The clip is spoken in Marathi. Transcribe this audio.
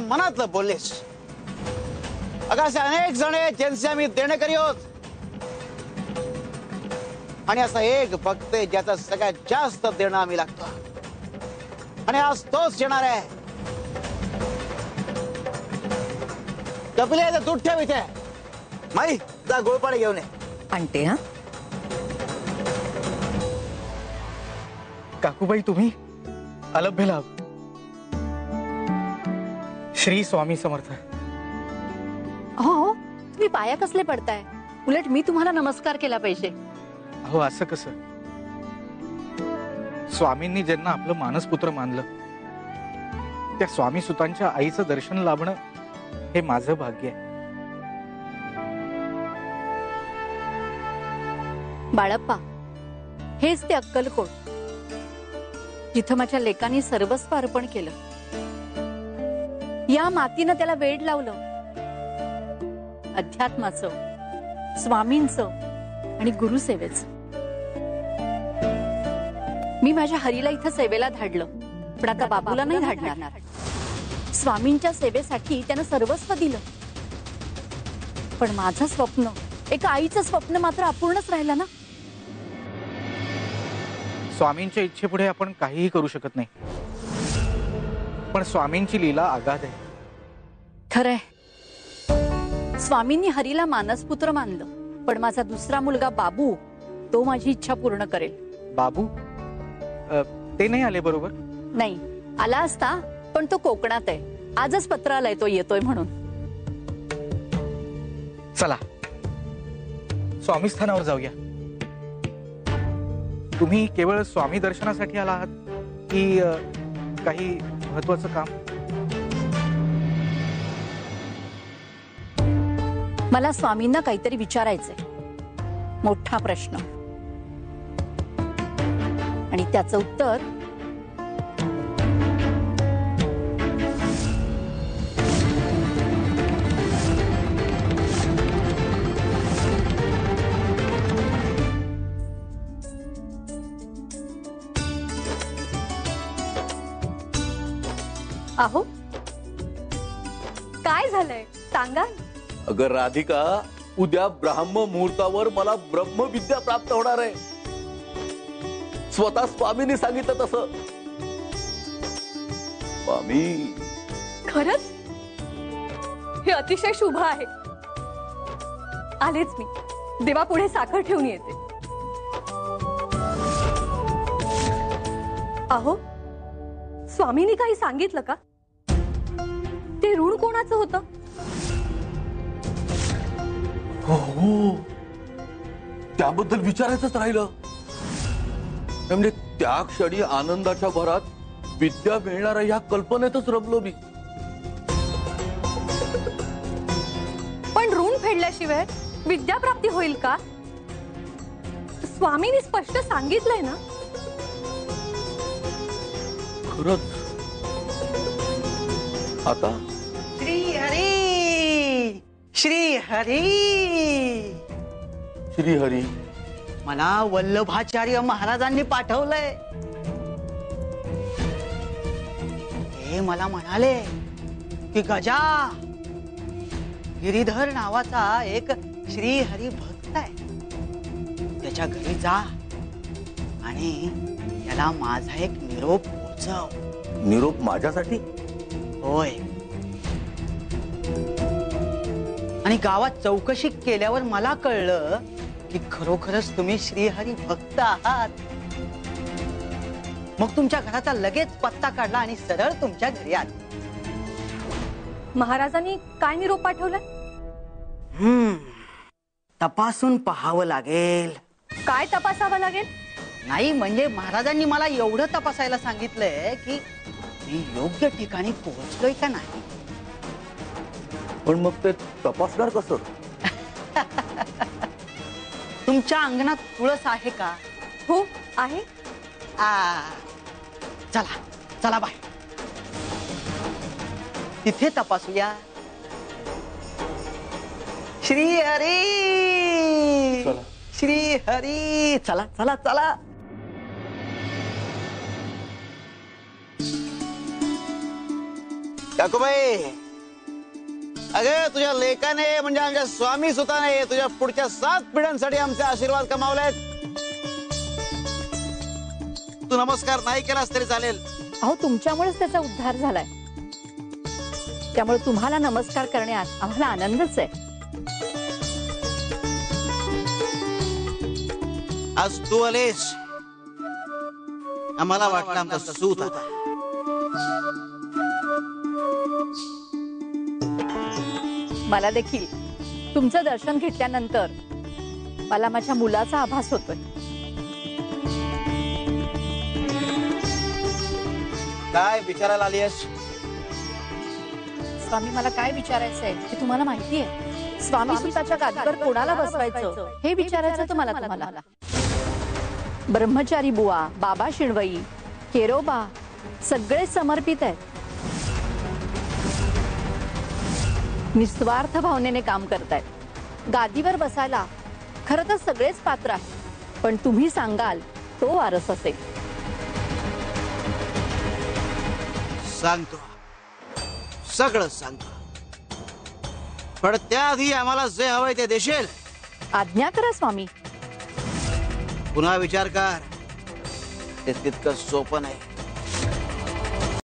मनातलं बोललेस. अगं असे अनेक जण आहेत ज्यांचे आम्ही देणेकरी आहोत, आणि असा एक भक्त आहे ज्याचा सगळ्यात जास्त देणं आम्ही लागतो, आणि आज तोच येणार आहे. कपिले दूध ठेव इथे. माई जा गोळपाडे घेऊन ये. आणते. हा काकूबाई, तुम्ही अलभ्य लाभ. श्री स्वामी समर्थ. हो, तुम्ही पाया कसले पडताय? उलट मी तुम्हाला नमस्कार केला पाहिजे. हो, असं कसं? स्वामींनी ज्यांना आपलं मानसपुत्र मानलं, त्या स्वामी सुतांच्या आईचं दर्शन लाभणं हे माझं भाग्य आहे. बाळप्पा, हेच ते अक्कलकोट, जिथं माझ्या लेकांनी सर्वस्व अर्पण केलं. या मातीनं त्याला वेड लावलं. अध्यात्माचं, स्वामींचं आणि गुरुसेवेचं. मी माझ्या हरीला इथं सेवेला धाडलं, पण आता बाबूला नाही धाडणार. स्वामींच्या सेवेसाठी त्यानं सर्वस्व दिलं, पण माझं स्वप्न, एका आईचं स्वप्न मात्र अपूर्णच राहिलं ना. स्वामींच्या इच्छेपुढे आपण काहीही करू शकत नाही, पण स्वामींची लीला अगाध आहे. खरंय, स्वामींनी हरीला मानसपुत्र मानलं, पण माझा दुसरा मुलगा बाबू, तो माझी इच्छा पूर्ण करेल. बाबू ते नाही आले बरोबर? नाही, आला असता, पण तो कोकणात आहे. आजच पत्र आलंय तो येतोय म्हणून. चला स्वामी स्थानावर जाऊया. तुम्ही केवळ स्वामी दर्शनासाठी आला आहात की काही महत्वाचं काम? मला स्वामींना काहीतरी विचारायचंय, मोठा प्रश्न, आणि त्याचं उत्तर अहो, काय झालंय सांगा. अगं राधिका, उद्या ब्राह्म मुहूर्तावर मला ब्रह्मविद्या प्राप्त होणार आहे. स्वतः स्वामींनी सांगितलं तसं. स्वामी, खरंच हे अतिशय शुभ आहे. आलेच मी, देवापुढे साखर ठेवून येते. अहो, स्वामींनी काही सांगितलं का? ते ऋण कोणाचं होतं? हो, त्याबद्दल विचारायचंच राहिलं. म्हणजे त्या क्षणी आनंदाच्या भरात विद्या मिळणार या कल्पनेतच रमलो मी. पण ऋण फेडल्याशिवाय विद्या प्राप्ती होईल का? स्वामींनी स्पष्ट सांगितलंय ना. खरंच आता श्री हरी, श्री हरी, श्री हरी. मला वल्लभाचार्य महाराजांनी पाठवलंय. हे मला म्हणाले की गजा, गिरीधर नावाचा एक श्री हरी भक्त आहे, त्याच्या घरी जा आणि त्याला माझा एक निरोप पोहोचव. निरोप माझ्यासाठी? होय. आणि गावात चौकशी केल्यावर मला कळलं की खरोखरच तुम्ही श्रीहरी भक्त आहात. मग तुमच्या घराचा लगेच पत्ता काढला आणि सरळ तुमच्या घरी आले. महाराजांनी काय निरोप पाठवलाय? तपासून पाहावं लागेल. काय तपासावं लागेल? नाही म्हणजे महाराजांनी मला एवढं तपासायला सांगितलंय की मी योग्य ठिकाणी पोहोचलोय का नाही. पण मग ते तपासणार कसं? तुमच्या अंगणात तुळस आहे का? हो आहे. चला चला बाय, तिथे तपासूया. श्री हरी, चला. श्री हरी, चला चला चला. काकूबाई, अगे तुझ्या लेकाने म्हणजे आमच्या स्वामी सुताने तुझ्या पुढच्या 7 पिढ्यांसाठी आमचे आशीर्वाद कमावलेत. तू नमस्कार नाही केलास तरी चालेल. अहो, तुमच्यामुळेच त्याचा उद्धार झालाय. त्यामुळे तुम्हाला नमस्कार करण्यात आम्हाला आनंदच आहे. आज तू आलेस, आम्हाला वाटलं आमचा सूत आता. मला देखील तुमचं दर्शन घेतल्यानंतर मला माझ्या मुलाचा आभास होतोय. काय विचारायला आली आहेस? स्वामी, मला काय विचारायचं आहे हे तुम्हाला माहिती आहे? स्वामी सुताच्या गादीवर कोणाला बसवायचं हे विचारायचं होतं मला तुम्हाला. ब्रह्मचारी बुवा, बाबा शिणवई, केरोबा सगळे समर्पित आहेत. निस्वार्थ भावनेने काम करतायत. गादीवर बसायला खरं तर सगळेच पात्र आहेत, पण तुम्ही सांगाल तो वारस असेल. सांगतो, सगळं सांगतो, पण त्याआधी आम्हाला जे हवंय ते देशील? आज्ञा करा स्वामी. पुन्हा विचार कर, ते तितकं सोपं नाही.